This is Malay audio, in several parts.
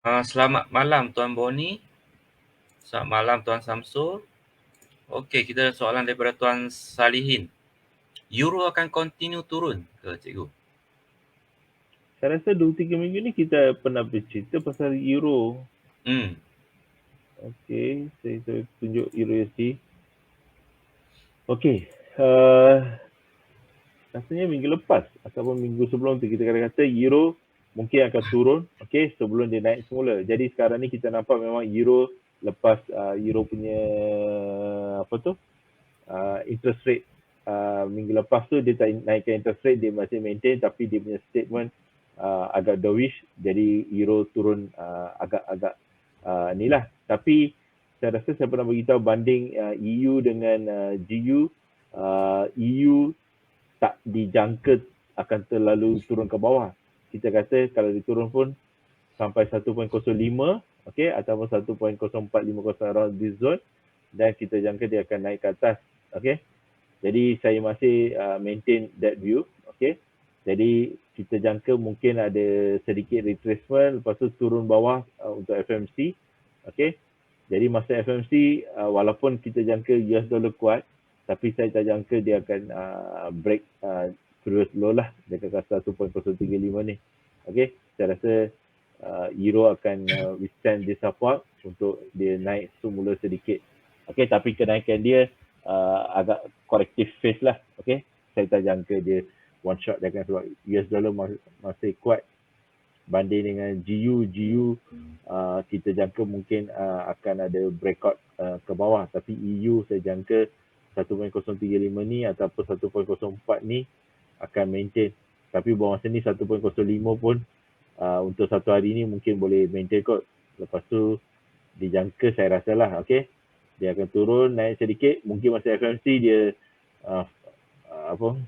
Selamat malam Tuan Boni. Selamat malam Tuan Samsul. Okey, kita ada soalan daripada Tuan Salihin. Euro akan continue turun ke cikgu? Saya rasa 2-3 minggu ni kita pernah bercerita pasal Euro. Okey, saya tunjuk Euro USD. Okey, rasanya minggu lepas ataupun minggu sebelum tu kita kata Euro mungkin akan turun, okey, sebelum dia naik semula. Jadi sekarang ni kita nampak memang Euro lepas Euro punya interest rate minggu lepas tu dia tak naikkan interest rate, dia masih maintain, tapi dia punya statement agak dovish, jadi Euro turun agak-agak ni lah. Tapi saya rasa saya pernah beritahu banding EU dengan GU, EU tak dijangka akan terlalu turun ke bawah. Kita kata kalau dia turun pun sampai 1.05, okey, ataupun 1.0450 around this zone, dan kita jangka dia akan naik ke atas, okey. Jadi saya masih maintain that view, okey. Jadi kita jangka mungkin ada sedikit retracement, lepas tu turun bawah untuk FMC, okey. Jadi masa FMC walaupun kita jangka US dollar kuat, tapi saya tak jangka dia akan break previous low lah dekat kata 1.035 ni. Okey, saya rasa Euro akan withstand this support untuk dia naik semula sedikit. Okey, tapi kenaikan dia agak corrective phase lah. Okey, saya tak jangka dia one shot dia akan, sebab US dollar masih kuat banding dengan GU kita jangka mungkin akan ada breakout ke bawah, tapi EU saya jangka 1.035 ni ataupun 1.04 ni akan maintain. Tapi bawah masa ni 1.05 pun untuk satu hari ni mungkin boleh maintain kot. Lepas tu dijangka saya rasa lah, okey, dia akan turun naik sedikit, mungkin masa FMC dia apa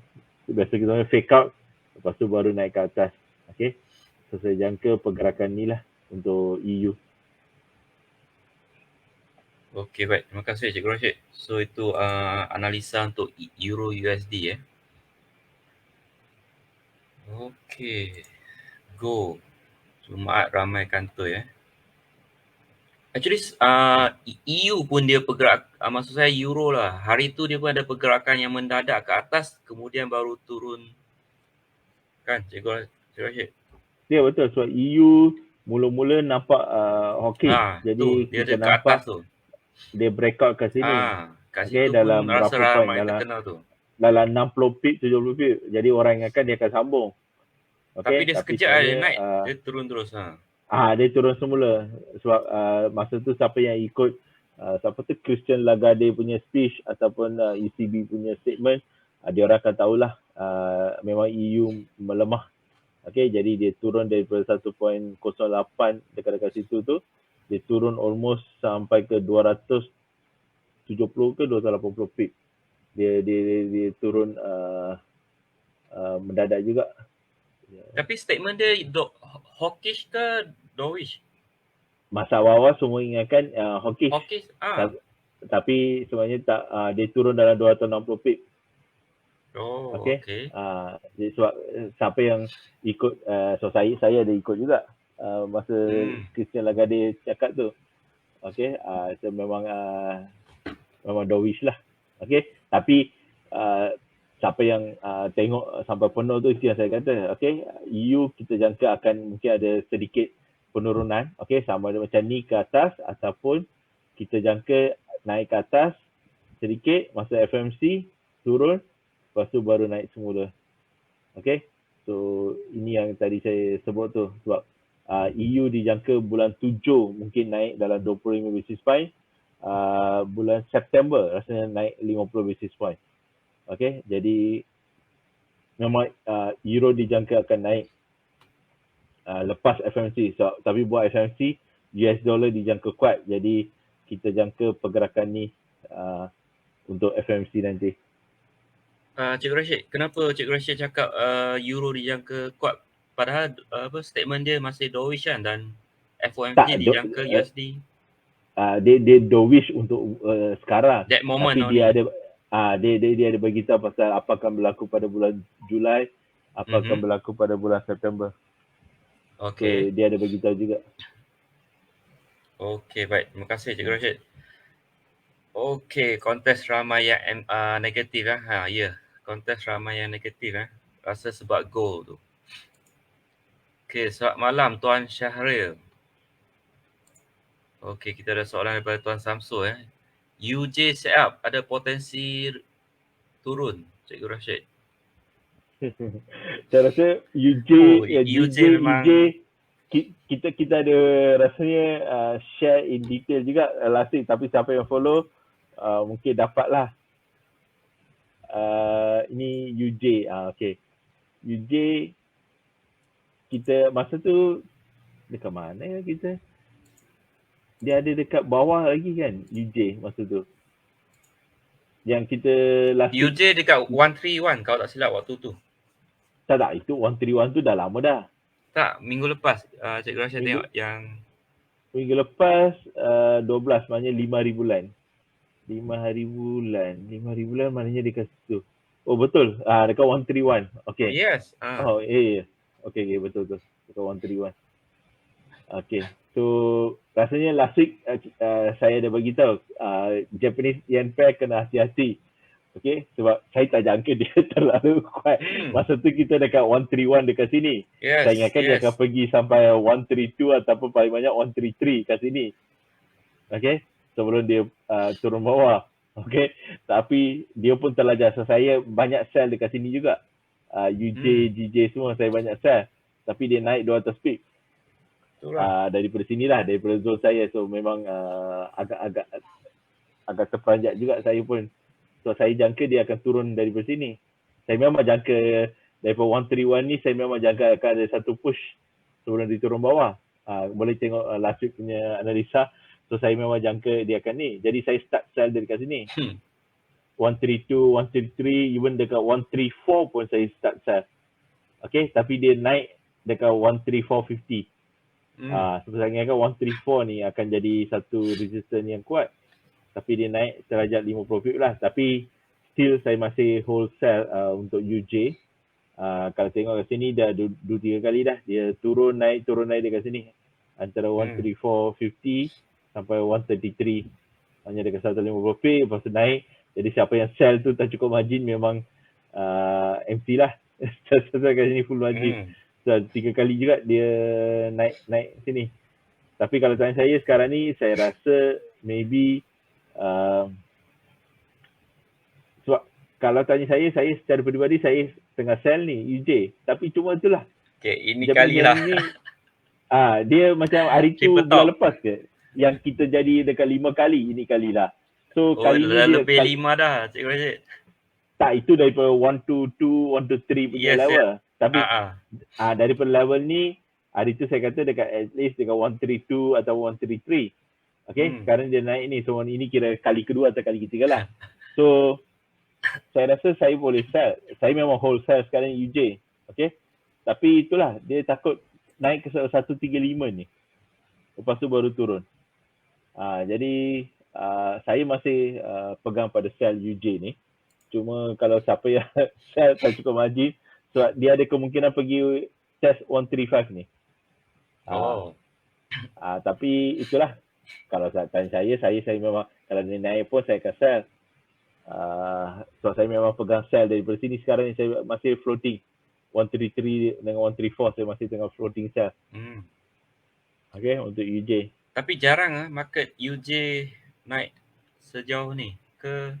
biasa kita fake out, lepas tu baru naik ke atas. Okey, so saya jangka pergerakan ni lah untuk EU. Okey, baik. Terima kasih Cikgu Rashid. So itu analisa untuk Euro USD. Okey, go. Jumaat ramai kantor Actually EU pun dia bergerak, maksud saya Euro lah. Hari tu dia pun ada pergerakan yang mendadak ke atas, kemudian baru turun. Kan Cikgu Rashid? Ya betul, sebab EU mula-mula nampak hawkish. Jadi dia kita ada ke atas nampak tu. dia breakout kat sini. Kat Okey, situ pun dalam rasa berapa point? ramai terkenal tu. Dalam 60 pip, 70 pip. Jadi orang ingatkan dia akan sambung. Tapi Okey, dia tapi sekejap dia sebenarnya naik, dia turun terus. dia turun semula. Sebab masa tu siapa yang ikut siapa tu Christian Lagarde punya speech ataupun ECB punya statement, dia orang akan tahulah memang EU melemah. Okey, jadi dia turun daripada 1.08 dekat-dekat situ tu, dia turun almost sampai ke 270 ke 280 pip. Dia turun mendadak juga. Tapi statement dia hawkish ke dovish? Masa awal-awal semua ingatkan hawkish. Hawkish. Tapi sebenarnya tak, dia turun dalam 260 pip. Oh, Okey. okey. Jadi sebab siapa yang ikut, so saya ada ikut juga masa Christian Lagarde cakap tu. Okey, so memang dovish lah. Okey, tapi siapa yang tengok sampai penuh tu, itu yang saya kata. Okey, EU kita jangka akan mungkin ada sedikit penurunan. Okey, sama ada macam ni ke atas ataupun kita jangka naik ke atas sedikit, masa FMC turun, lepas tu baru naik semula. Okay, so ini yang tadi saya sebut tu, sebab EU dijangka bulan 7 mungkin naik dalam 25 basis point, bulan September rasanya naik 50 basis point. Okay, jadi memang Euro dijangka akan naik lepas FMC. So, tapi buat FMC, US dollar dijangka kuat, jadi kita jangka pergerakan ni untuk FMC nanti. Cikgu Rashid, kenapa Cikgu Rashid cakap Euro dijangka kuat, padahal statement dia masih dovish kan, dan FOMC dijangka USD? Dia dovish untuk sekarang, that moment tapi only. dia ada beritahu pasal apa akan berlaku pada bulan Julai, apa akan berlaku pada bulan September. Okay. So dia ada beritahu juga. Okey, baik. Terima kasih Cikgu Rashid. Okey, kontes ramai yang negatif ya. Kontes ramai yang negatif rasa sebab gol tu. Okey, selamat malam Tuan Syahril. Okey, kita ada soalan daripada Tuan Samsul UJ setup ada potensi turun, Cikgu Rashid. Saya rasa UJ, Oh, UJ UJ memang kita ada rasanya share in detail juga last week, tapi siapa yang follow mungkin dapatlah. Ini UJ, okay. UJ kita masa tu dekat mana ya kita? Dia ada dekat bawah lagi kan UJ masa tu. Yang kita last week, UJ dekat 131 kalau tak silap waktu tu. tak, itu 131 tu dah lama dah. Tak, minggu lepas Cikgu Rashid tengok yang Minggu lepas 12, maknanya 5 hari bulan. 5 hari bulan. 5 hari bulan maknanya dekat situ. Oh betul. Dekat 131. Okay. yes. Oh yeah. Okay, betul. Dekat 131. Okay. So rasanya last week saya dah bagi tahu Japanese yen pair kena hati-hati. Okay, sebab saya tak jangka dia terlalu kuat. Masa tu kita dekat 131 dekat sini. Yes, Saya ingatkan dia akan pergi sampai 132 ataupun paling banyak 133 kat sini. Okay, sebelum dia turun bawah. Okay, tapi dia pun terlajar. So, saya banyak sell dekat sini juga. UJ, GJ semua saya banyak sell. Tapi dia naik 200 pip. Daripada sini lah, daripada zone saya. So memang agak terperanjat juga saya pun. So saya jangka dia akan turun daripada sini. Saya memang jangka daripada 131 ni, saya memang jangka akan ada satu push sebelum dia turun bawah. Boleh tengok last week punya analisa. So saya memang jangka dia akan ni. Jadi saya start sell dari kat sini. 132, 133, even dekat 134 pun saya start sell. Okay, tapi dia naik dekat 134.50. Sebenarnya kan 134 ni akan jadi satu resistance yang kuat. Tapi dia naik derajat 50 pip lah. Tapi still saya masih hold sell untuk UJ. Kalau tengok kat sini dah 2-3 kali dah. Dia turun naik dekat sini. Antara 134.50 sampai 133. Hanya dekat 150 pip. Lepas tu naik. Jadi siapa yang sell tu tak cukup margin memang empty lah. Kat sini full margin. So 3 kali juga dia naik sini. Tapi kalau tanya saya sekarang ni, saya rasa maybe sebab kalau tanya saya secara peribadi saya tengah sell ni UJ. Tapi cuma itulah. Okay, ini Japanese kali lah. Ni, dia macam hari tu bulan lepas ke yang kita jadi dekat 5 kali, ini kali lah. So kali ni dia lebih 5 dah Cikgu Rashid. Tak, itu daripada 122, 123 punya level. Tapi daripada level ni, hari tu saya kata dekat at least dekat 132 atau 133. Okay, sekarang dia naik ni. So ini kira kali kedua atau kali ketiga lah. So saya rasa saya boleh sell. Saya memang hold sell sekarang UJ. Okay, tapi itulah dia takut naik ke 135 ni. Lepas tu baru turun. Jadi saya masih pegang pada sell UJ ni. Cuma kalau siapa yang sell tak cukup margin, sebab dia ada kemungkinan pergi test 135 ni. Tapi itulah, kalau tanya saya memang kalau dia naik pun saya akan sell. So saya memang pegang sell daripada sini. Sekarang ni saya masih floating 133 dengan 134, saya masih tengah floating sell. Okay, untuk UJ. Tapi jarang market UJ naik sejauh ni ke?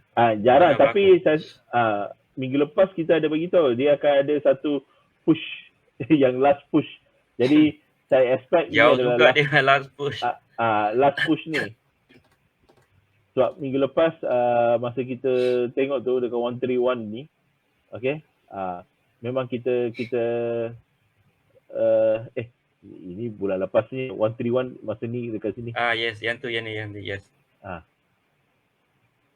Jarang, tapi minggu lepas kita ada bagi tahu dia akan ada satu push yang last push. Jadi saya expect jauh ini adalah juga last push. Last push ni. Sebab minggu lepas masa kita tengok tu dekat 131 ni, okay, memang kita ini bulan lepas ni 131 masa ni dekat sini. Yes, yang tu yes.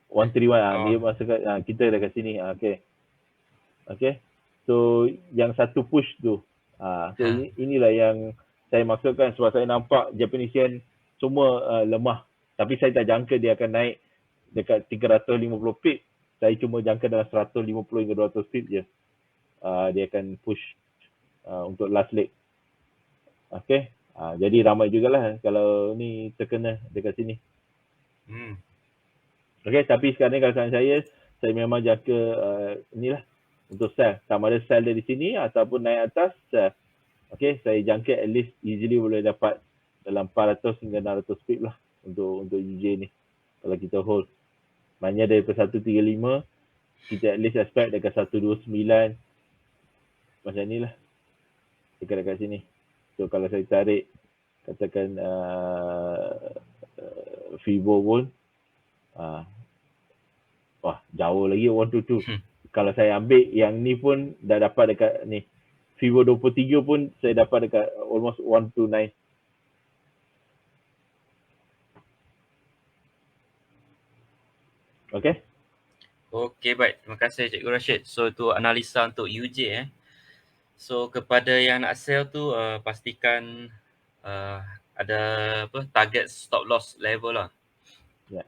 131 dia masa kita dekat sini. Okay. So yang satu push tu. So inilah yang saya maksudkan, sebab saya nampak Japanese yen semua lemah. Tapi saya tak jangka dia akan naik dekat 350 pip. Saya cuma jangka dalam 150 hingga 200 pip je. Dia akan push untuk last leg. Okay. Jadi ramai jugalah kalau ni terkena dekat sini. Okay, tapi sekarang ni kalau saya memang jaga inilah untuk sell. Sama ada sell dari sini ataupun naik atas, sell. Okay, saya jangkit at least easily boleh dapat dalam 400 hingga 600 pip lah untuk UJ ni. Kalau kita hold. Maknanya daripada 135, kita at least expect dekat 129 macam ni lah. Dekat sini. So kalau saya tarik katakan Fibo pun wah jauh lagi 122. Kalau saya ambil yang ni pun dah dapat dekat ni. Fibo 23 pun saya dapat dekat almost 129. Okay. Okey, baik. Terima kasih Cikgu Rashid. So, itu analisa untuk UJ. So, kepada yang nak sell tu, pastikan ada target stop loss level lah. Ya.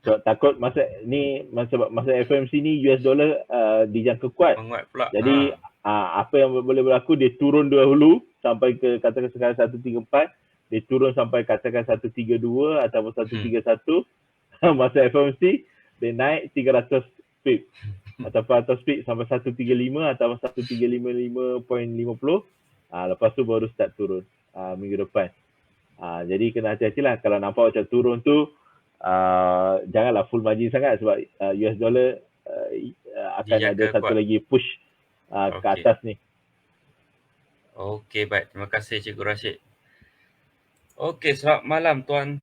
So, takut masa FOMC ni US dollar dijangka kuat. Menguat pula. Jadi, apa yang boleh berlaku, dia turun dahulu sampai ke katakan sekarang 134. Dia turun sampai katakan 132 ataupun 131. Masa FOMC, dia naik 300 pip ataupun 100 pip sampai 135 atau 1355.50. Lepas tu baru start turun minggu depan. Jadi kena hati-hatilah kalau nampak macam turun tu, janganlah full margin sangat sebab US dollar akan ada satu lagi push ke atas ni. Okey, baik. Terima kasih Cikgu Rashid. Okey, selamat malam tuan